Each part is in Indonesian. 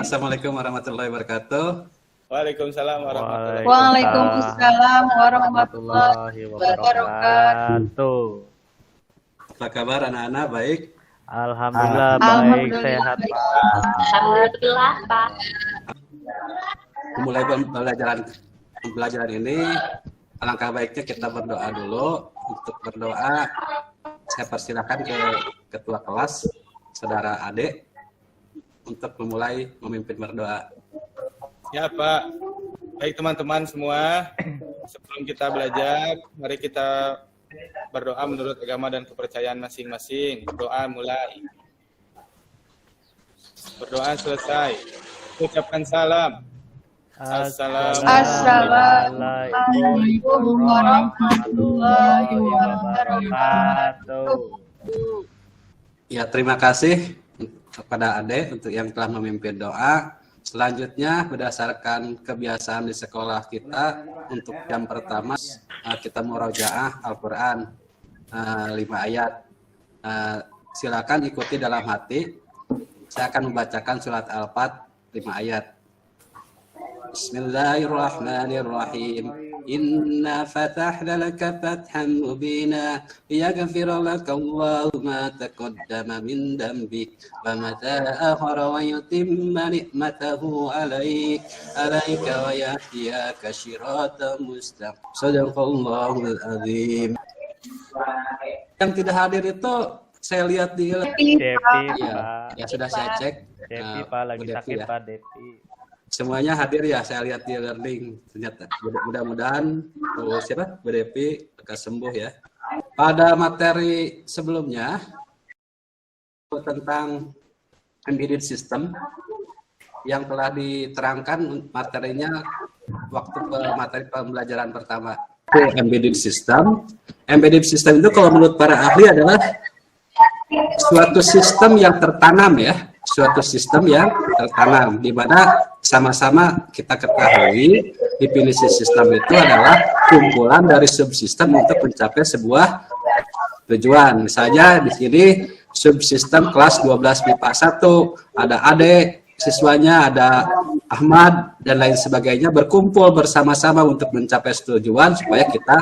Assalamualaikum warahmatullahi wabarakatuh. Waalaikumsalam warahmatullahi Waalaikumsalam warahmatullahi wabarakatuh. Apa kabar anak-anak? Baik? Alhamdulillah baik, sehat Pak. Alhamdulillah Pak. Mulai pembelajaran ini, alangkah baiknya kita berdoa dulu. Untuk berdoa, saya persilakan ke ketua kelas, saudara Ade, untuk memulai memimpin berdoa. Ya Pak. Baik teman-teman semua, sebelum kita belajar, mari kita berdoa menurut agama dan kepercayaan masing-masing. Doa mulai. Berdoa selesai. Ucapkan salam. Assalamualaikum warahmatullahi wabarakatuh. Ya, terima kasih kepada Ade untuk yang telah memimpin doa. Selanjutnya, berdasarkan kebiasaan di sekolah kita, untuk jam pertama kita murojaah Al-Quran 5 ayat. Silakan ikuti dalam hati. Saya akan membacakan surat Al-Fat 5 ayat. Bismillahirrahmanirrahim. Inna fatahna laka fathan mubina liyaghfira laka Allahu ma taqaddama min dhanbik wa ma ta'akhkhara wa yutimma ni'matahu 'alaika wa yahdiyaka siratan mustaqim. Shadaqallahul azim. Yang tidak hadir itu saya lihat di Depi ya sudah saya cek. Depi Pak lagi sakit ya. Pak Depi. Semuanya hadir ya, saya lihat di learning. Ternyata mudah-mudahan siapa? Bu Depi lekas sembuh ya. Pada materi sebelumnya tentang embedded system yang telah diterangkan materinya waktu materi pembelajaran pertama. Embedded system. Embedded system itu kalau menurut para ahli adalah suatu sistem yang tertanam ya. Suatu sistem yang tertanam di mana sama-sama kita ketahui definisi sistem itu adalah kumpulan dari subsistem untuk mencapai sebuah tujuan. Misalnya di sini subsistem kelas 12 MIPA 1, ada Ade siswanya, ada Ahmad dan lain sebagainya berkumpul bersama-sama untuk mencapai tujuan supaya kita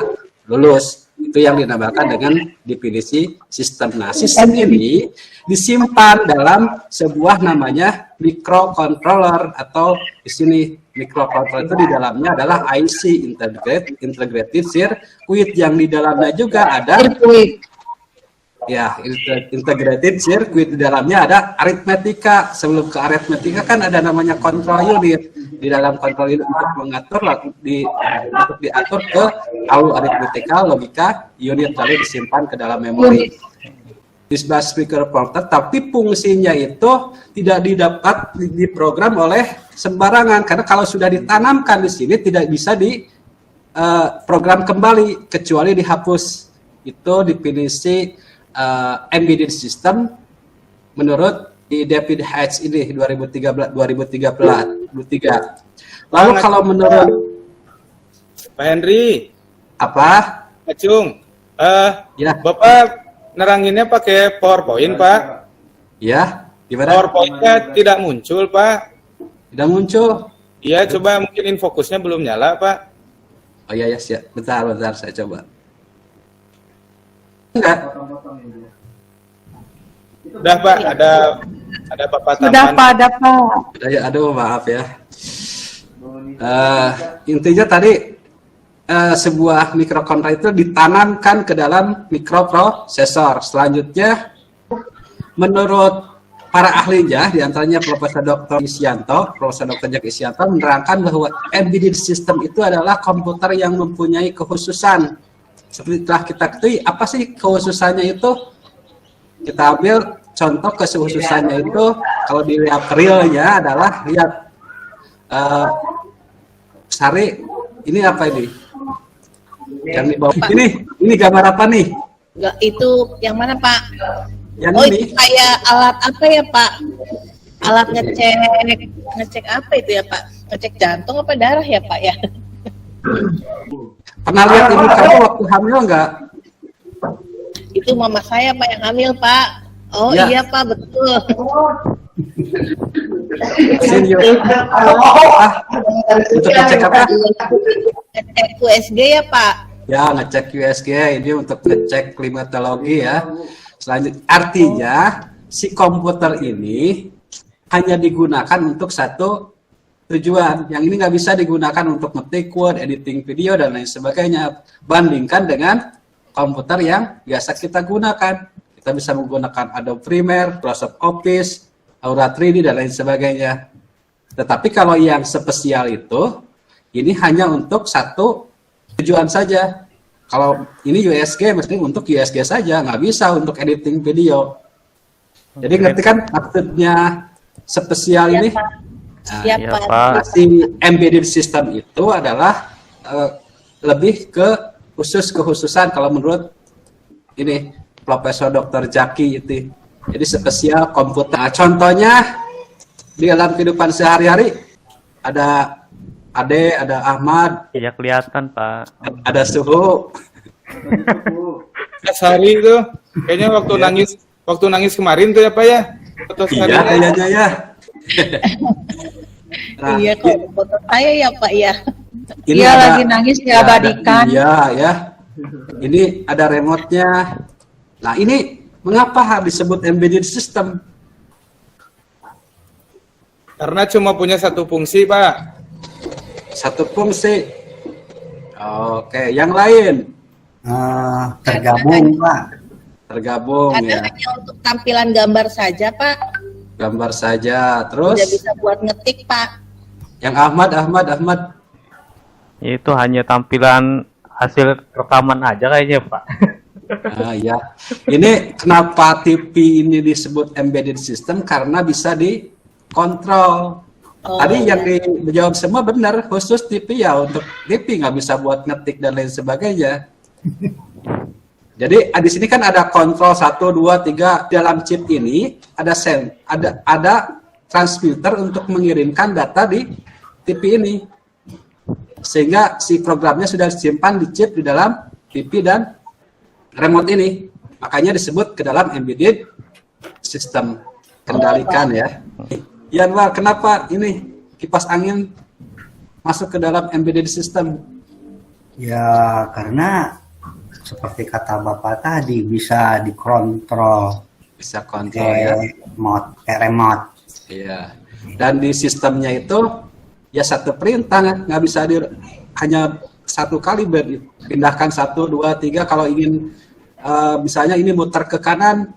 lulus. Itu yang dinamakan dengan definisi sistem. Nah, sistem ini disimpan dalam sebuah namanya microcontroller, atau di sini microcontroller itu di dalamnya adalah IC integrated circuit, yang di dalamnya juga ada ya integrated circuit, di dalamnya ada aritmetika. Sebelum ke aritmetika kan ada namanya control unit. Di dalam control unit untuk mengatur untuk diatur ke aritmetika logika unit, lalu disimpan ke dalam memori di sebelah speaker prompter. Tapi fungsinya itu tidak didapat diprogram oleh sembarangan, karena kalau sudah ditanamkan di sini tidak bisa diprogram kembali kecuali dihapus. Itu definisi embedded system menurut di David Hatch ini 2003. Lalu kalau menurut Pak Henry, apa? Pak Cung, Ya. Bapak neranginnya pakai PowerPoint, Pak. Ya, gimana? PowerPoint-nya tidak muncul, Pak. Tidak muncul. Iya, coba mungkin infokusnya belum nyala, Pak. Oh iya, ya, siap. Bentar, saya coba. Enggak. Udah, Pak, ada Bapak Taman. Sudah Pak, ada Pak. Ya, aduh, maaf ya. Intinya tadi sebuah mikrokontroller itu ditanamkan ke dalam mikroprosesor. Selanjutnya, menurut para ahlinya, diantaranya Profesor Dr. Jack Isyanto menerangkan bahwa embedded system itu adalah komputer yang mempunyai kekhususan. Seperti telah kita ketahui, apa sih kekhususannya itu? Kita ambil contoh kekhususannya itu, kalau dilihat realnya adalah lihat Sari, ini apa ini? Yang di bawah ini gambar apa nih? Enggak, itu yang mana Pak? Yang Oh, ini itu kayak alat apa ya Pak? Alat ngecek apa itu ya Pak? Ngecek jantung apa darah ya Pak ya? pernah lihat ibu kamu waktu hamil nggak? Itu mama saya Pak yang hamil Pak. Oh Ya. iya Pak, betul. Video. Untuk ngecek apa? Ngecek USG ya Pak. Ya, ngecek USG ini untuk ngecek klimatologi ya. Selanjutnya, artinya si komputer ini hanya digunakan untuk satu tujuan. Yang ini nggak bisa digunakan untuk ngetik word, editing video, dan lain sebagainya. Bandingkan dengan komputer yang biasa kita gunakan. Kita bisa menggunakan Adobe Premiere, Microsoft Office, Aura 3D, dan lain sebagainya. Tetapi kalau yang spesial itu, ini hanya untuk satu tujuan saja. Kalau ini USG, mesti untuk USG saja, nggak bisa untuk editing video. Jadi ngerti kan maksudnya spesial ini? Pak. Nah, Ya, Iya, Pak. Pak. si embedded system itu adalah lebih ke khususan kalau menurut ini Profesor Dr. Jaki itu. Jadi spesial komputer. Nah, contohnya di dalam kehidupan sehari-hari ada Ade, ada Ahmad, Iya kelihatan Pak. ada Suhu. Sehari itu kayaknya waktu nangis kemarin tuh ya Pak ya. Foto Iya, seharinya. kayaknya ya. Nah, Iya kok foto saya ya Pak ya. ini Dia ada- lagi nangis ya, diabadikan. Iya, ya. Ini ada remote-nya. Nah, ini mengapa disebut embedded system? Karena cuma punya satu fungsi Pak. Satu fungsi. Oke, yang lain Tergabung, Pak. tergabung Kadang ya. hanya untuk tampilan gambar saja Pak. Gambar saja. Terus Tidak bisa buat ngetik Pak. yang Ahmad. Itu hanya tampilan hasil rekaman aja kayaknya Pak. Nah, ya. Ini kenapa TV ini disebut embedded system? Karena bisa dikontrol. Oh, Tadi yang ya. dijawab semua benar, khusus TV ya, untuk TV nggak bisa buat ngetik dan lain sebagainya. Jadi di sini kan ada kontrol 1, 2, 3 dalam chip ini ada transmitter untuk mengirimkan data di TV ini, sehingga si programnya sudah disimpan di chip di dalam TV dan remote ini. Makanya disebut ke dalam embedded system, kendalikan ya. Yanwar, kenapa ini kipas angin masuk ke dalam embedded system? Ya, karena seperti kata Bapak tadi, bisa dikontrol Bisa kontrol ya. remote. Iya. Dan di sistemnya itu ya satu perintah, nggak bisa hanya satu kali pindahkan 1, 2, 3. Kalau ingin misalnya ini muter ke kanan,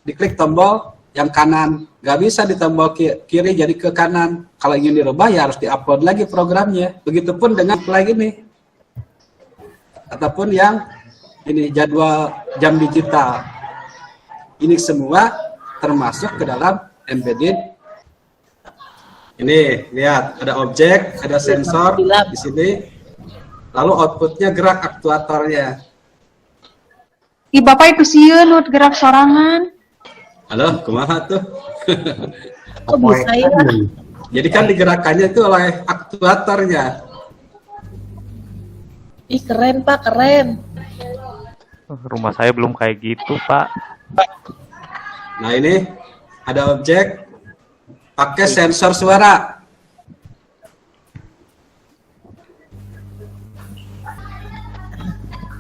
diklik tombol yang kanan, nggak bisa di tombol kiri jadi ke kanan. Kalau ingin dirubah ya harus diupload lagi programnya. Begitupun dengan play ini. Ataupun yang ini jadwal jam digital. Ini semua termasuk ke dalam embedded. Ini lihat ada objek, ada sensor di sini. Lalu outputnya gerak aktuatornya. Ih, Bapak itu sieun nu gerak sorangan. Halo, kumaha tuh? Kok bisa ya? Jadi kan digerakkannya itu oleh aktuatornya. Ih keren Pak, keren. Rumah saya belum kayak gitu Pak. Nah ini ada objek pakai sensor suara.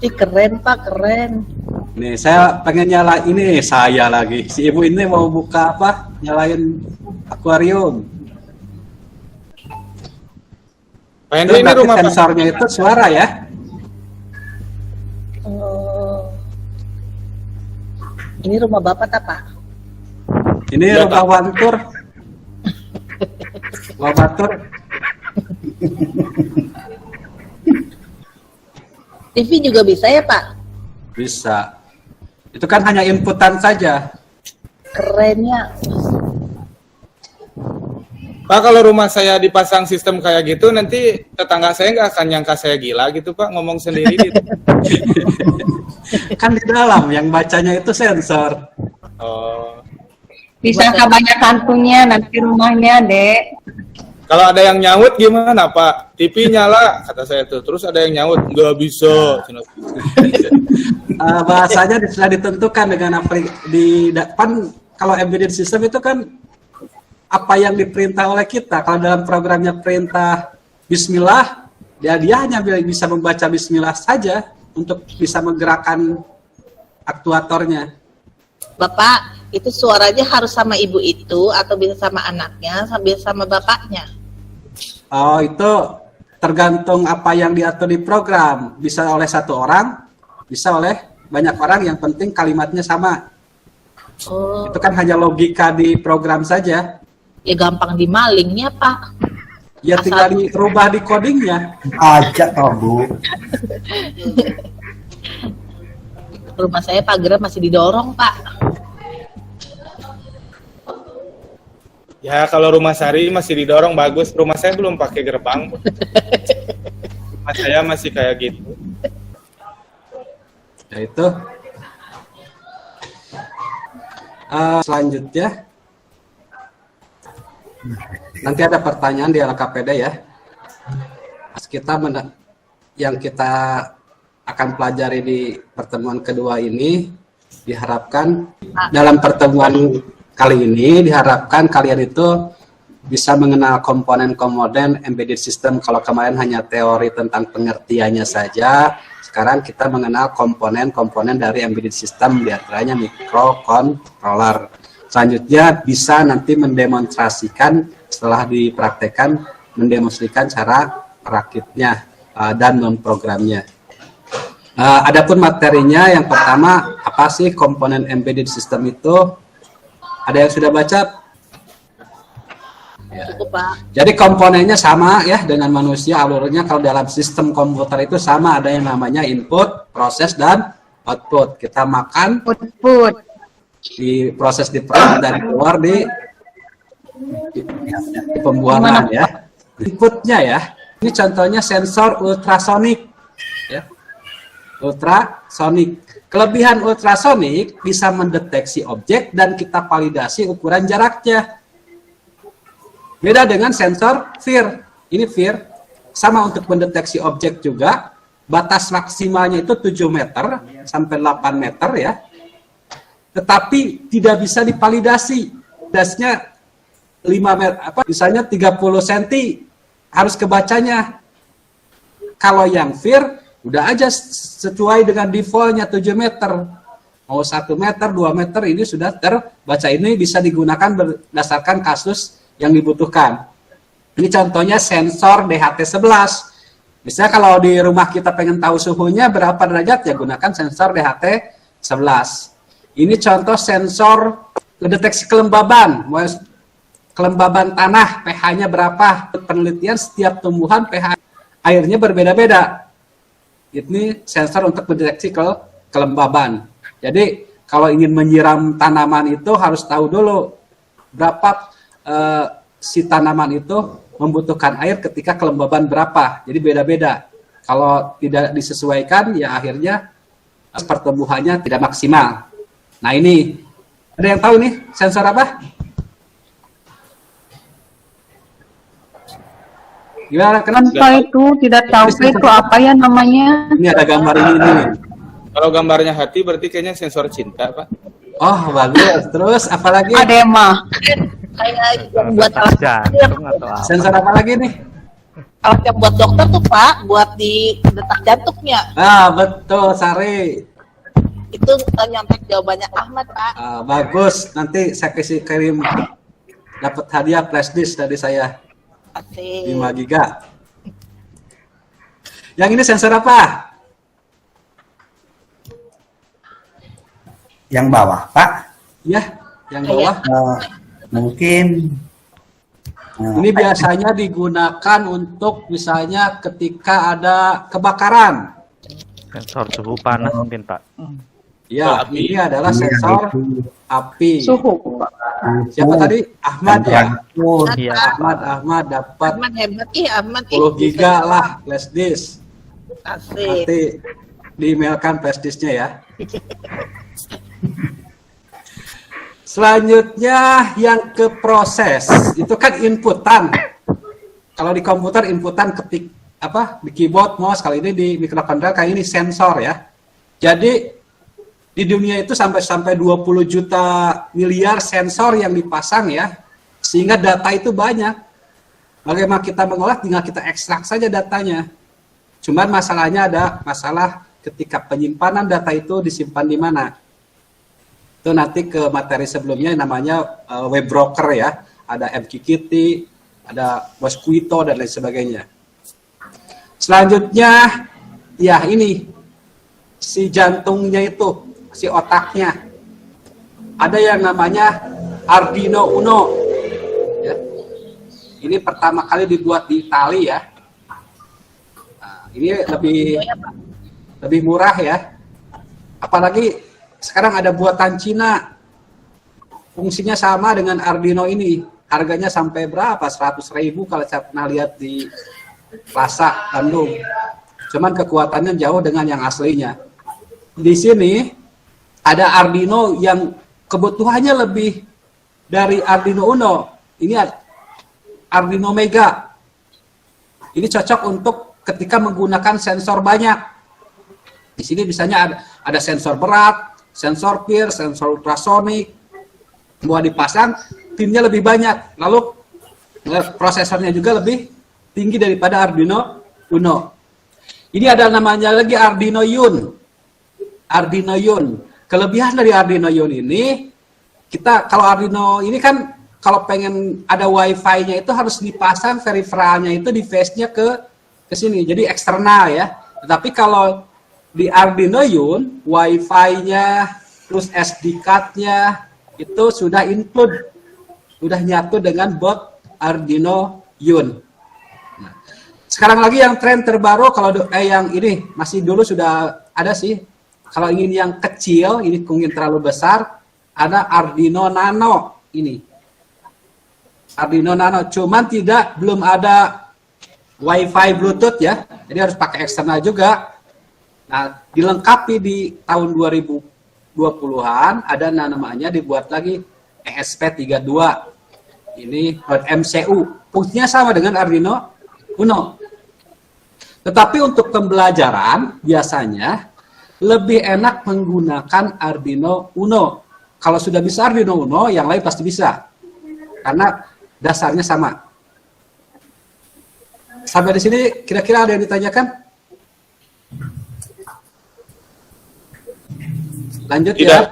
Ih keren Pak, keren. Nih saya pengen nyala ini, saya lagi. Si ibu ini mau buka apa? Nyalain akuarium. Pak Itu Hendri ini berarti rumah Pak. sensornya itu suara ya. Oh. Ini rumah Bapak tak Pak? Ini Ya, rumah wantur. Wabatur. TV juga bisa ya Pak? Bisa. Itu kan hanya inputan saja. Kerennya. Pak, kalau rumah saya dipasang sistem kayak gitu, nanti tetangga saya nggak akan nyangka saya gila gitu Pak, ngomong sendiri gitu. Kan di dalam yang bacanya itu sensor. Oh. Bisa banyak hantunya nanti rumahnya, Dek. Kalau ada yang nyaut gimana Pak? TV nyala, kata saya tuh. Terus ada yang nyaut, nggak bisa. Bahasanya sudah ditentukan dengan di depan. Kalau embedded system itu kan apa yang diperintah oleh kita. Kalau dalam programnya perintah Bismillah, dia hanya bisa membaca Bismillah saja untuk bisa menggerakkan aktuatornya. Bapak, itu suaranya harus sama ibu itu atau bisa sama anaknya, sambil sama bapaknya? Oh, itu tergantung apa yang diatur di program. Bisa oleh satu orang, bisa oleh banyak orang, yang penting kalimatnya sama. Oh, Itu kan hanya logika di program saja. ya gampang dimalingnya, Pak. Ya tinggal dirubah di codingnya. Aja toh Bu. Rumah saya pagar masih didorong, Pak. Ya kalau rumah Sari masih didorong bagus. Rumah saya belum pakai gerbang. Rumah saya masih kayak gitu. Ya itu. Selanjutnya. Nanti ada pertanyaan di LKPD ya. Yang kita akan pelajari di pertemuan kedua ini, diharapkan dalam pertemuan kali ini diharapkan kalian itu bisa mengenal komponen-komponen embedded system. Kalau kemarin hanya teori tentang pengertiannya saja, sekarang kita mengenal komponen-komponen dari embedded system, diantaranya microcontroller. Selanjutnya bisa nanti mendemonstrasikan, setelah dipraktekkan, mendemonstrasikan cara merakitnya dan memprogramnya. Adapun materinya, yang pertama, apa sih komponen embedded system itu? Ada yang sudah baca? Ya. Cukup, Pak. Jadi komponennya sama ya dengan manusia, alurnya kalau dalam sistem komputer itu sama, ada yang namanya input, proses, dan output. Kita makan, Put. diproses di perut dan keluar di pembuangan ya. Inputnya ya, ini contohnya sensor ultrasonik ya. Ultrasonik. Kelebihan ultrasonik bisa mendeteksi objek dan kita validasi ukuran jaraknya. Beda dengan sensor FIR. Ini FIR sama untuk mendeteksi objek juga. Batas maksimalnya itu 7 meter sampai 8 meter ya. Tetapi tidak bisa divalidasi. Dasnya 5 meter, misalnya 30 cm harus kebacanya. Kalau yang FIR udah aja sesuai dengan defaultnya 7 meter. Mau 1 meter, 2 meter ini sudah terbaca. Ini bisa digunakan berdasarkan kasus yang dibutuhkan. Ini contohnya sensor DHT11. Misalnya kalau di rumah kita pengen tahu suhunya berapa derajat, ya gunakan sensor DHT11. Ini contoh sensor deteksi kelembaban. Kelembaban tanah, pH-nya berapa. Penelitian setiap tumbuhan pH airnya berbeda-beda. Ini sensor untuk mendeteksi kelembaban. Jadi kalau ingin menyiram tanaman itu harus tahu dulu berapa si tanaman itu membutuhkan air ketika kelembaban berapa. Jadi beda-beda. Kalau tidak disesuaikan, ya akhirnya pertumbuhannya tidak maksimal. Nah ini, ada yang tahu nih sensor apa? Gimana? Kenapa itu? Tidak tahu itu apa ya namanya? Ini ada gambar ini nih. Kalau gambarnya hati berarti kayaknya sensor cinta, Pak. Oh bagus. Terus apa lagi? Ada mah. Kayak yang buat Detak jantung atau apa? Sensor apa lagi nih? alat yang buat dokter tuh, Pak, buat di detak jantungnya. Ah betul, Sari. Itu nyontek jawabannya Ahmad, Pak. Bagus. Nanti saya kasih kirim dapat hadiah flash disk dari saya. Asik. 5 giga. Yang ini sensor apa? Yang bawah, Pak. Ya, yang bawah. Mungkin Ini biasanya digunakan untuk misalnya ketika ada kebakaran. Sensor suhu panas mungkin, Pak. Ya, ini adalah sensor api. Suhu. Siapa tadi? Ahmad ya? Iya. Ahmad dapat Ahmad hebat, Ahmad. 10 giga lah flash disk. Asik. Nanti di-emailkan flash disknya ya. Selanjutnya yang ke proses, itu kan inputan. Kalau di komputer inputan ketik apa di keyboard, mouse, kali ini di microcontroller kayak ini sensor ya. Jadi di dunia itu sampai 20 juta miliar sensor yang dipasang ya. Sehingga data itu banyak. Bagaimana kita mengolah, tinggal kita ekstrak saja datanya. Cuman masalahnya ada masalah ketika penyimpanan data itu disimpan di mana. Itu nanti ke materi sebelumnya namanya web broker ya. Ada MQTT, ada Mosquito, dan lain sebagainya. Selanjutnya, ya ini, si jantungnya itu, si otaknya. Ada yang namanya Arduino Uno. Ya. Ini pertama kali dibuat di Itali ya. Nah, ini lebih murah ya. Apalagi sekarang ada buatan Cina. Fungsinya sama dengan Arduino ini. Harganya sampai berapa? 100.000 kalau saya pernah lihat di Plaza Bandung. Cuman kekuatannya jauh dengan yang aslinya. Di sini ada Arduino yang kebutuhannya lebih dari Arduino Uno. Ini Arduino Mega. Ini cocok untuk ketika menggunakan sensor banyak. Di sini misalnya ada sensor berat, sensor peer, sensor ultrasonik. Mau dipasang, pinnya lebih banyak. Lalu prosesornya juga lebih tinggi daripada Arduino Uno. Ini ada namanya lagi Arduino Yun. Arduino Yun. Kelebihan dari Arduino Yun ini, kita kalau Arduino ini kan kalau pengen ada Wi-Fi-nya itu harus dipasang periferalnya itu device-nya ke sini. Jadi eksternal ya. Tetapi kalau di Arduino Yun, Wi-Fi-nya plus SD card-nya itu sudah include, sudah nyatu dengan board Arduino Yun. Nah, sekarang lagi yang tren terbaru kalau yang ini masih dulu sudah ada sih. Kalau ingin yang kecil, ini mungkin terlalu besar, ada Arduino Nano ini. Arduino Nano, cuman belum ada Wi-Fi Bluetooth ya, jadi harus pakai eksternal juga. Nah, dilengkapi di tahun 2020-an ada namanya dibuat lagi ESP32. Ini MCU. Fungsinya sama dengan Arduino Uno. Tetapi untuk pembelajaran biasanya lebih enak menggunakan Arduino Uno. Kalau sudah bisa Arduino Uno, yang lain pasti bisa. Karena dasarnya sama. Sampai di sini kira-kira ada yang ditanyakan? Lanjut Tidak. ya?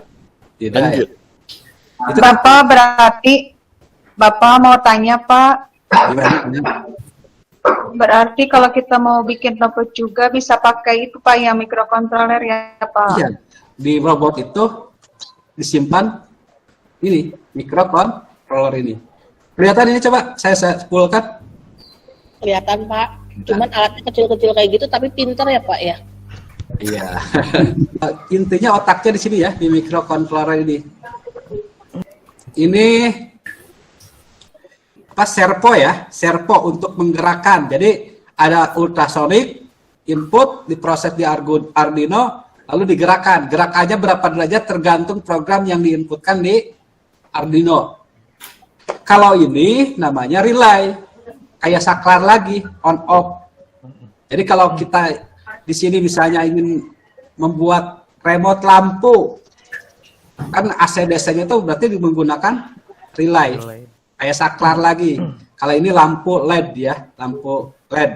Tidak. Lanjut. Ya. Itu Bapak berarti, Bapak mau tanya Pak, gimana? berarti kalau kita mau bikin robot juga bisa pakai itu Pak yang microcontroller ya Pak? Iya. Di robot itu disimpan ini microcontroller ini. Kelihatan ini, coba saya fullkan. Kelihatan Pak. Cuman alatnya kecil-kecil kayak gitu tapi pinter ya Pak ya. Iya. Intinya otaknya di sini ya, di microcontroller ini. Ini servo ya, servo untuk menggerakkan. Jadi ada ultrasonic input diproses di Arduino lalu digerakkan. Gerakannya berapa derajat tergantung program yang diinputkan di Arduino. Kalau ini namanya relay, kayak saklar lagi, on off. Jadi kalau kita di sini misalnya ingin membuat remote lampu, kan AC/DC-nya itu berarti menggunakan relay, kayak saklar lagi. Kalau ini lampu LED ya, lampu LED.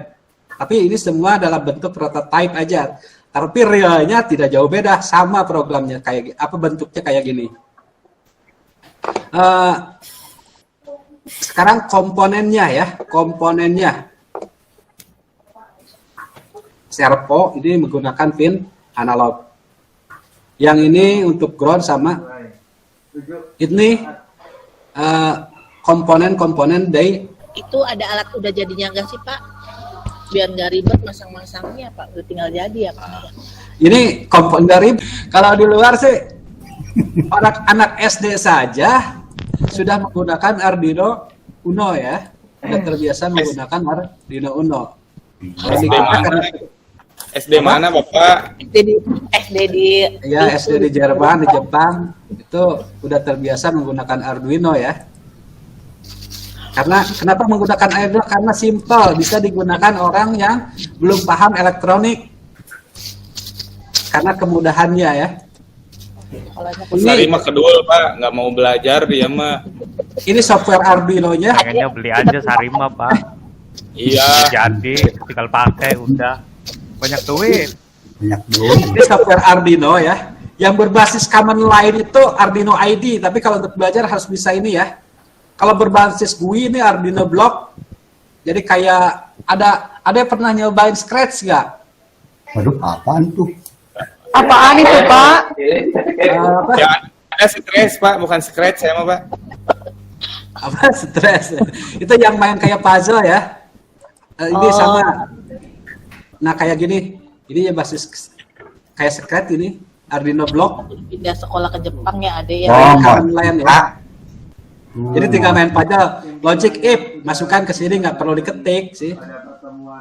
Tapi ini semua dalam bentuk prototype aja. Tapi realnya tidak jauh beda, sama programnya kayak apa, bentuknya kayak gini. Sekarang komponennya ya, komponennya. Servo ini menggunakan pin analog. Yang ini untuk ground sama ini komponen-komponen dari. Itu ada alat udah jadinya enggak sih Pak? Biar nggak ribet masang-masangnya Pak, udah tinggal jadi ya Pak. Ini komponen dari, kalau di luar sih anak SD saja sudah menggunakan Arduino Uno ya, sudah terbiasa menggunakan Arduino Uno. SD mana Bapak? SD di Ya, SD di Jerman, di Jepang itu udah terbiasa menggunakan Arduino ya. Karena kenapa menggunakan Arduino? Karena simple, bisa digunakan orang yang belum paham elektronik. Karena kemudahannya ya. kalau Sari mah kedul Pak, nggak mau belajar dia mah. Ini software Arduino-nya. Pengennya beli aja Sarima, Pak. Iya. Jadi tinggal pakai udah. Banyak duit. Banyak duit. Ini software Arduino ya. Yang berbasis command line itu Arduino ID, tapi kalau untuk belajar harus bisa ini ya. Kalau berbasis GUI ini Arduino Block. Jadi kayak ada yang pernah nyobain Scratch nggak? Waduh, apaan tuh? Apaan itu, Pak? Apa? Ya, ada stres Pak, bukan scratch saya mah Pak. Apa stres? Itu yang main kayak puzzle ya. Ini sama. Nah kayak gini. Ini ya basis kayak Scratch ini. Arduino Block. Pindah sekolah ke Jepang ya ada ya. Oh, command line ya. Pak. Jadi tinggal main puzzle. Logic if masukkan ke sini nggak perlu diketik sih.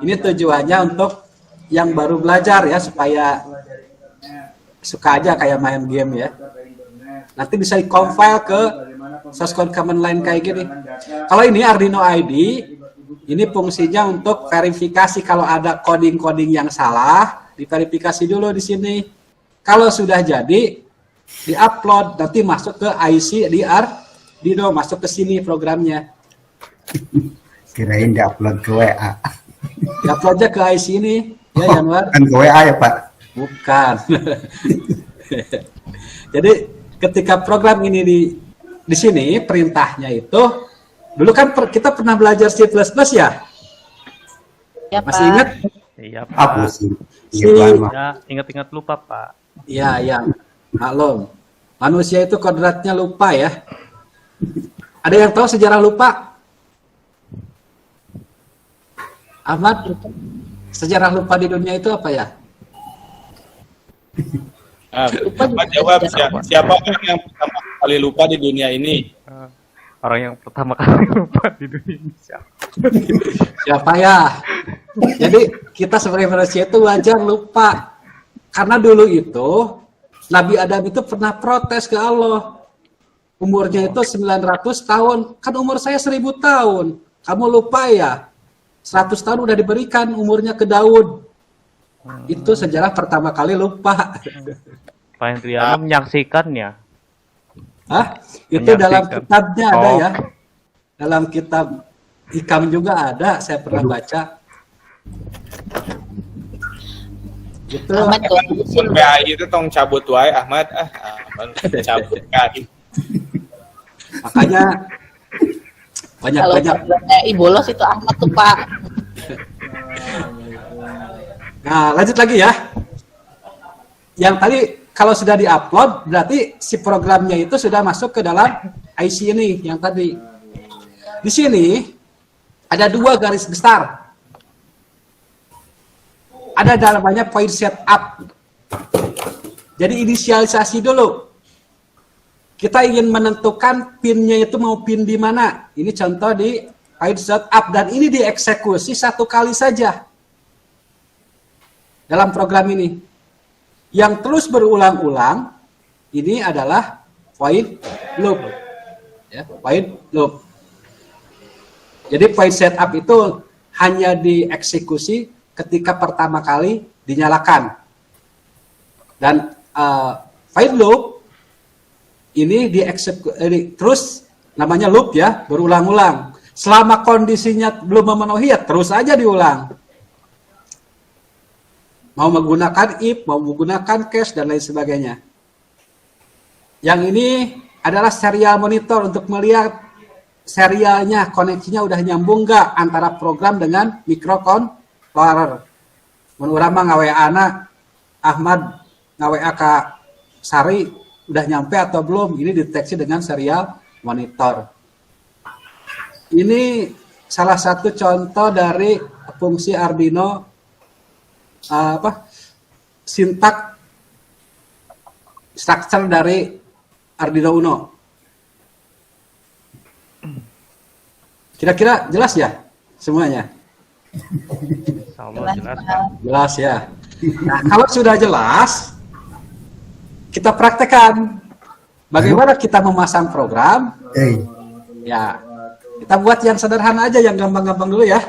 Ini tujuannya untuk yang baru belajar ya supaya suka aja kayak main game ya. Nanti bisa di-compile ke source code command line kayak gini. Kalau ini Arduino ID, ini fungsinya untuk verifikasi kalau ada coding-coding yang salah, diverifikasi dulu di sini. Kalau sudah jadi, di-upload, nanti masuk ke IC di Arduino, masuk ke sini programnya. Kirain di-upload ke WA. Di-uploadnya ke IC ini, ya Januar. Kan ke WA ya, Pak? Bukan. Jadi ketika program ini di sini perintahnya itu dulu kan kita pernah belajar C++ ya? Ya, Masih Pak. ingat? Iya, Pak. Apa sih? Si- Iya, Pak. Ya, ingat-ingat lupa, Pak. Iya, ya. Maklum. Manusia itu kodratnya lupa ya. Ada yang tahu sejarah lupa? Ahmad, sejarah lupa di dunia itu apa ya? Pak jawab siapa orang yang pertama kali lupa di dunia ini? Orang yang pertama kali lupa di dunia ini siapa? Siapa ya? Jadi kita sebagai manusia itu wajar lupa. Karena dulu itu Nabi Adam itu pernah protes ke Allah. Umurnya itu 900 tahun. Kan umur saya 1000 tahun. Kamu lupa ya? 100 tahun udah diberikan umurnya ke Daud. Itu sejarah pertama kali lupa. Pak Hendriano menyaksikannya. Hah? Itu dalam Menyaksikan. kitabnya ada Oh. ya. Dalam kitab Hikam juga ada, saya pernah baca. Itu Ahmad Pun PAI itu tong cabut wae Ahmad cabut kan. makanya kalau banyak-banyak. PI bolos itu Ahmad tuh Pak. Nah, lanjut lagi ya. Yang tadi kalau sudah diupload berarti si programnya itu sudah masuk ke dalam IC ini yang tadi. Di sini ada 2 garis besar. Ada namanya point setup. Jadi inisialisasi dulu. Kita ingin menentukan pinnya itu mau pin di mana. Ini contoh di point setup dan ini dieksekusi 1 kali saja dalam program ini. Yang terus berulang-ulang ini adalah point loop. Ya, point loop. Jadi point setup itu hanya dieksekusi ketika pertama kali dinyalakan. Dan while loop ini terus namanya loop ya, berulang-ulang. Selama kondisinya belum memenuhi ya terus aja diulang. Mau menggunakan if, mau menggunakan cache dan lain sebagainya. Yang ini adalah serial monitor untuk melihat serialnya, koneksinya udah nyambung nggak antara program dengan microcontroller. Menurut mah ngawe anak Ahmad ngawe ka Sari udah nyampe atau belum? Ini deteksi dengan serial monitor. Ini salah satu contoh dari fungsi Arduino sintak structure dari Arduino Uno. Kira-kira jelas ya semuanya? Insya Allah jelas, Pak. Jelas ya. Nah, kalau sudah jelas, kita praktekkan. Bagaimana kita memasang program? Ya, kita buat yang sederhana aja, yang gampang-gampang dulu ya.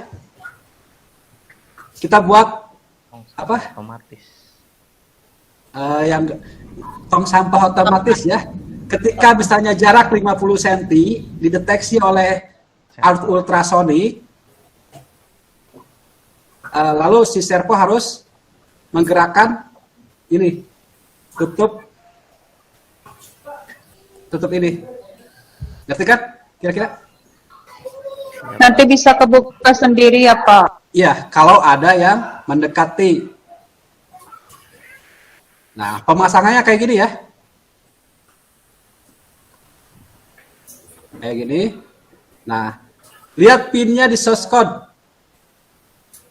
Kita buat apa? Otomatis. Yang tong sampah otomatis ya. ketika misalnya jarak 50 cm dideteksi oleh alat ultrasonik, lalu si servo harus menggerakkan ini, tutup ini. Ngerti kan? Kira-kira? Nanti bisa kebuka sendiri ya Pak? Iya, kalau ada yang mendekati. Nah, pemasangannya kayak gini ya. Kayak gini. Nah, lihat pinnya di source code.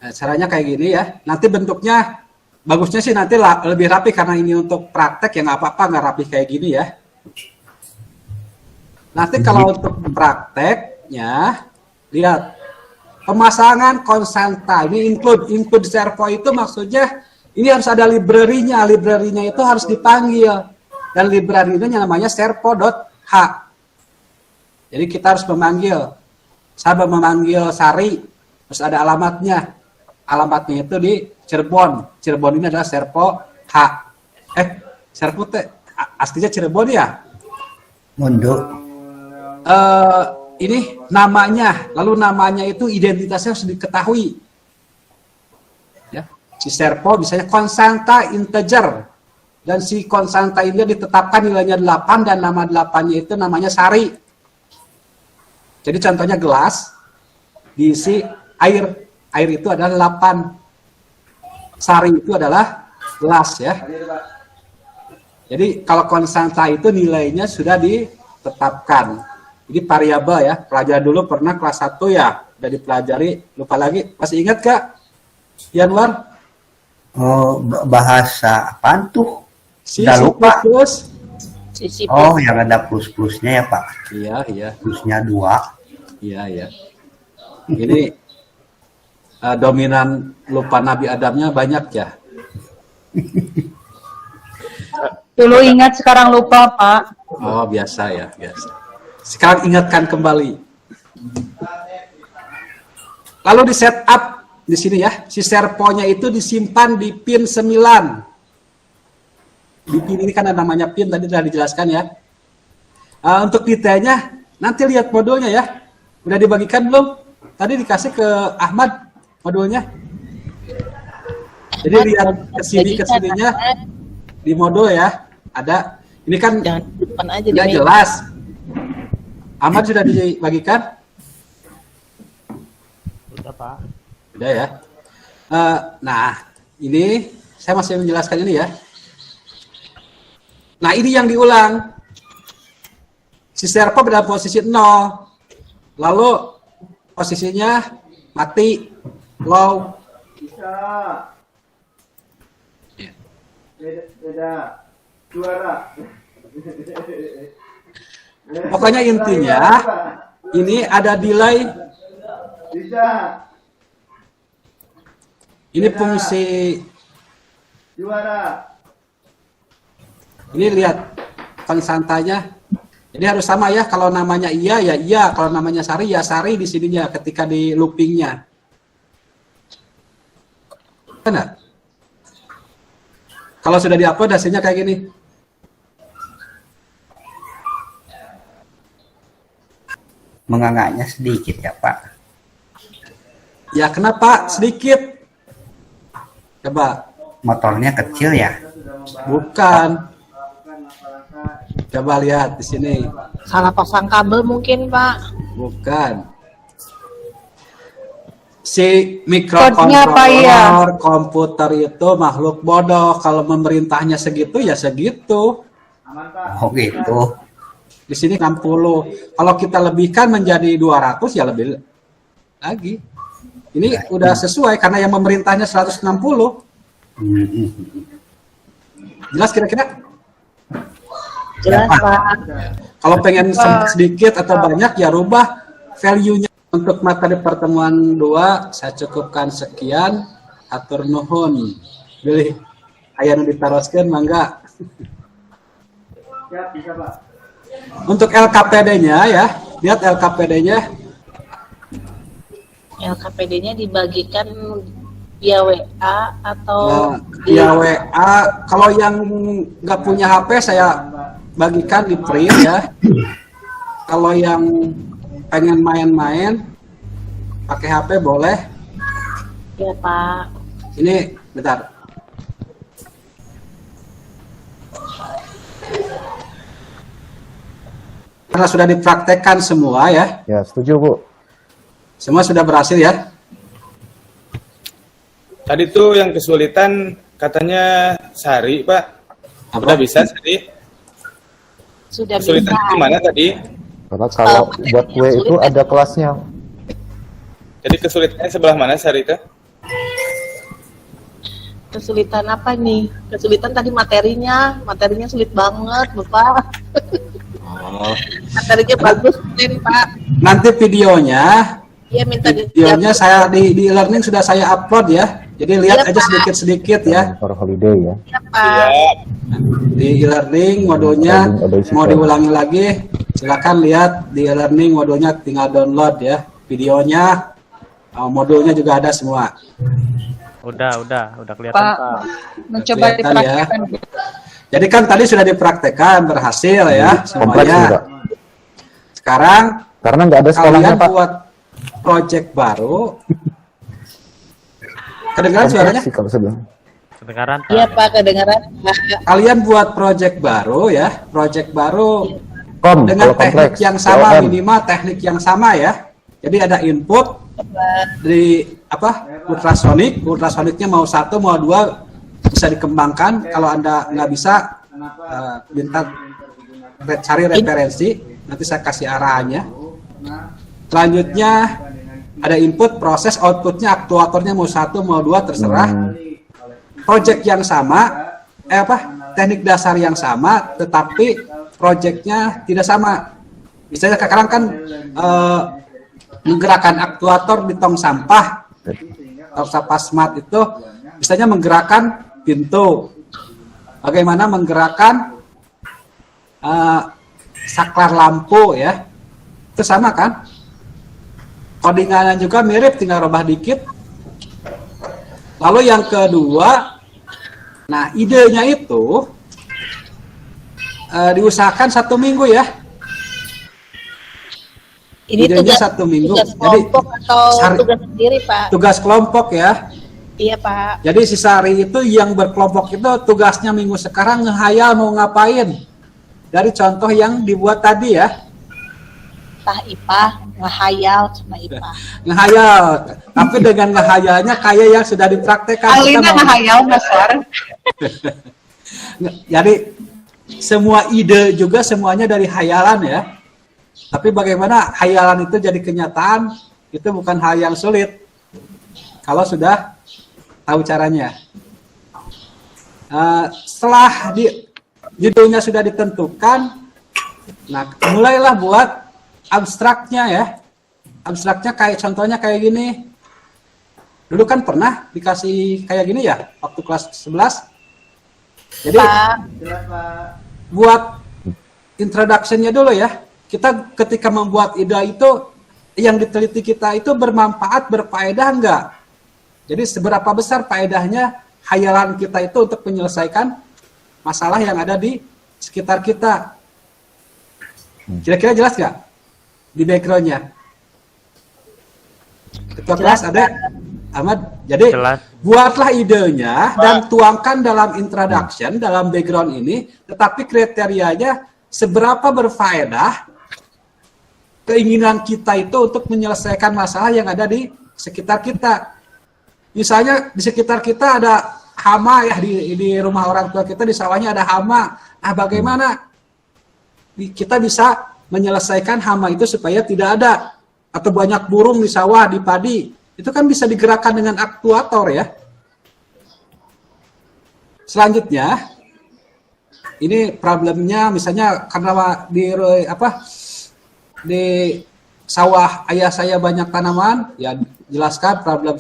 Nah, caranya kayak gini ya. Nanti bentuknya, bagusnya sih nanti lebih rapi karena ini untuk praktek ya nggak apa-apa nggak rapi kayak gini ya. Nanti kalau untuk prakteknya, lihat pemasangan konsenta ini include servo itu maksudnya ini harus ada library-nya itu harus dipanggil dan library-nya namanya servo.h. Jadi kita harus memanggil, saya memanggil Sari, terus ada alamatnya itu di Cirebon ini adalah servo H. Servo T aslinya Cirebon ya? Mundur. Ini namanya, lalu namanya itu identitasnya harus diketahui. Ya, si servo misalnya konstanta integer dan si konstanta ini ditetapkan nilainya 8 dan nama 8-nya itu namanya Sari. Jadi contohnya gelas diisi air itu adalah 8. Sari itu adalah gelas ya. Jadi kalau konstanta itu nilainya sudah ditetapkan. Ini variabel ya, pelajaran dulu pernah kelas 1 ya, udah dipelajari, lupa lagi, masih ingat Kak? Yanwar? Oh, bahasa apaan tuh? Si Udah lupa. Sisi Oh, yang ada plus-plusnya ya Pak? Iya. Plusnya 2. Iya. Ini dominan lupa Nabi Adamnya banyak ya. Dulu ingat, sekarang lupa Pak. Oh, biasa ya, biasa. Sekarang ingatkan kembali. Lalu di setup di sini ya, si servonya itu disimpan di pin 9. Di pin ini kan ada namanya pin, tadi sudah dijelaskan ya. Untuk detailnya, nanti lihat modulnya ya. Udah dibagikan belum? Tadi dikasih ke Ahmad modulnya. Jadi lihat kesininya di modul ya. Ada, ini kan jangan depan aja nggak jelas. Ahmad sudah dibagikan? Udah Pak. Udah ya. Nah, ini saya masih menjelaskan ini ya. Nah, ini yang diulang. Si servo pada posisi 0. Lalu posisinya mati, low. Bisa. Beda. Juara. Pokoknya intinya ini ada delay. Bisa. Ini fungsi. Juara. Ini lihat konstantanya. Jadi harus sama ya. Kalau namanya iya ya iya. Kalau namanya Sari ya Sari di sininya ketika di loopingnya. Benar? Kalau sudah diupload hasilnya kayak gini. Mengangaknya sedikit ya Pak. Ya kenapa sedikit? Coba. Motornya kecil ya? Bukan. Coba lihat di sini. salah pasang kabel mungkin Pak. Bukan. Si Kodenya apa ya? mikrokontroller komputer itu makhluk bodoh. Kalau memerintahnya segitu ya segitu. Oh gitu. Di sini 60. Kalau kita lebihkan menjadi 200 ya lebih lagi. Ini udah sesuai karena yang memerintahnya 160. Jelas kira-kira? Jelas Ya, Pak. Pak. Kalau pengen sedikit atau banyak ya rubah value-nya. Untuk materi pertemuan 2 saya cukupkan sekian. Atur nuhun. Pilih aya nu ditaroskeun mangga. Siap, bisa Pak. Untuk LKPD-nya ya, lihat LKPD-nya. LKPD-nya dibagikan via WA atau Via WA. Kalau yang nggak punya HP saya bagikan di print ya. Kalau yang pengen main-main pakai HP boleh. Ya Pak. Ini bentar. Karena sudah dipraktekkan semua ya. Ya, setuju Bu. Semua sudah berhasil ya. Tadi tuh yang kesulitan katanya Sari, Pak. Udah bisa Sari? Sudah Kesulitan bisa. gimana tadi? Karena kalau buat kue itu ada kelasnya. Jadi kesulitannya sebelah mana Sari itu? Kesulitan apa nih? Kesulitan tadi materinya sulit banget, Bapak. Oh. Materinya bagus, keren, Pak. Nanti videonya saya di e-learning sudah saya upload ya. Jadi lihat Iya, aja Pak. sedikit-sedikit ya. For holiday ya. Ya, Pak. Di e-learning modulnya mau diulangi lagi, silakan lihat di e-learning modulnya, tinggal download ya videonya, modulnya juga ada semua. Udah kelihatan Pak, Pak. mencoba Kelihatan ya. dipraktikkan. Jadi kan tadi sudah dipraktekkan berhasil ya Kompleks semuanya. juga. Sekarang Karena nggak ada sekolahnya kalian Pak. buat project baru. Kedengaran suaranya? Kompleks sih kalau saya bilang. Kedengaran Pak. Iya, Pak, kedengaran. Kalian buat project baru ya, project baru dengan kalau teknik kompleks. yang sama, LM. minimal teknik yang sama ya. Jadi ada input di ultrasoniknya mau 1 mau 2 bisa dikembangkan. Kalau Anda nggak bisa, minta cari referensi, nanti saya kasih arahannya. Selanjutnya ada input, proses, outputnya aktuatornya mau 1 mau 2 terserah. Project yang sama, teknik dasar yang sama, tetapi projectnya tidak sama. Misalnya sekarang kan menggerakkan aktuator di tong sampah smart itu, misalnya menggerakkan pintu. Bagaimana menggerakkan saklar lampu ya, itu sama kan? Codingannya juga mirip, tinggal rubah dikit. Lalu yang kedua, nah idenya itu diusahakan 1 minggu ya. Ini Idenya tugas 1 minggu. tugas Jadi kelompok atau tugas sendiri, Pak? tugas kelompok ya. Iya, Pak. Jadi si Sari itu yang berkelompok itu tugasnya minggu sekarang ngehayal mau ngapain. Dari contoh yang dibuat tadi ya. Tah IPA, ngehayal sama IPA. Ngehayal. Tapi dengan ngehayalnya kayak yang sudah dipraktekkan. Alina ngehayal, Nasar. Jadi semua ide juga semuanya dari hayalan ya. Tapi bagaimana hayalan itu jadi kenyataan, itu bukan hal yang sulit. Kalau sudah tahu caranya. Setelah judulnya sudah ditentukan, nah mulailah buat abstraknya ya. Abstraknya kayak contohnya kayak gini. Dulu kan pernah dikasih kayak gini ya, waktu kelas 11. Jadi buat introduction-nya dulu ya. Kita ketika membuat ide itu, yang diteliti kita itu bermanfaat, berfaedah enggak? Jadi seberapa besar faedahnya hayalan kita itu untuk menyelesaikan masalah yang ada di sekitar kita. Kira-kira jelas nggak di background-nya? Ketua kelas ada Ahmad. Jadi Jelas. buatlah idenya dan tuangkan dalam introduction, dalam background ini, tetapi kriterianya seberapa berfaedah keinginan kita itu untuk menyelesaikan masalah yang ada di sekitar kita. Misalnya di sekitar kita ada hama ya, di rumah orang tua kita di sawahnya ada hama. Nah, bagaimana kita bisa menyelesaikan hama itu supaya tidak ada, atau banyak burung di sawah, di padi, itu kan bisa digerakkan dengan aktuator ya. Selanjutnya, ini problemnya misalnya karena di sawah ayah saya banyak tanaman, ya jelaskan problem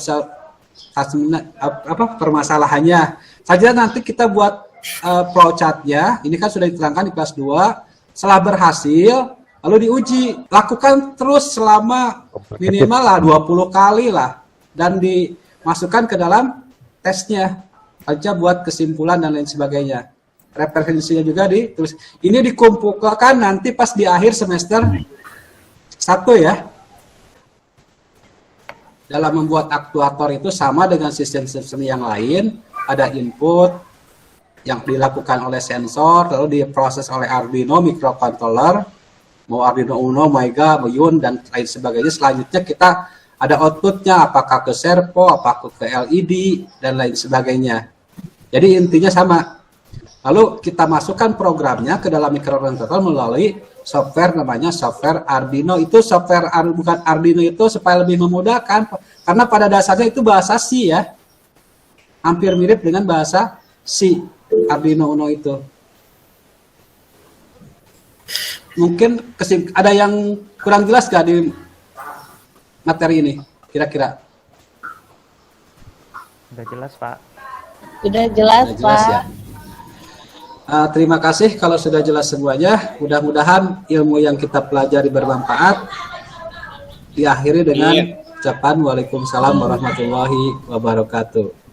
permasalahannya. Saja nanti kita buat flowchart-nya, ini kan sudah diterangkan di kelas 2. Setelah berhasil, lalu diuji, lakukan terus selama minimal lah 20 kali lah, dan dimasukkan ke dalam tesnya, aja buat kesimpulan dan lain sebagainya. referensinya juga ditulis. Ini dikumpulkan nanti pas di akhir semester 1 ya. Dalam membuat aktuator itu sama dengan sistem-sistem yang lain, ada input yang dilakukan oleh sensor, lalu diproses oleh Arduino microcontroller, mau Arduino Uno, Mega, Yun, dan lain sebagainya. Selanjutnya kita ada outputnya, apakah ke servo, apakah ke LED, dan lain sebagainya. Jadi intinya sama. Lalu kita masukkan programnya ke dalam microcontroller melalui software namanya software Arduino. Itu software bukan Arduino itu supaya lebih memudahkan, karena pada dasarnya itu bahasa C ya. Hampir mirip dengan bahasa C, Arduino Uno itu. Mungkin ada yang kurang jelas gak di materi ini kira-kira? Udah jelas, Pak. Sudah jelas, Sudah jelas Pak. ya. Terima kasih kalau sudah jelas semuanya. Mudah-mudahan ilmu yang kita pelajari bermanfaat. Diakhiri dengan ucapan Waalaikumsalam warahmatullahi wabarakatuh.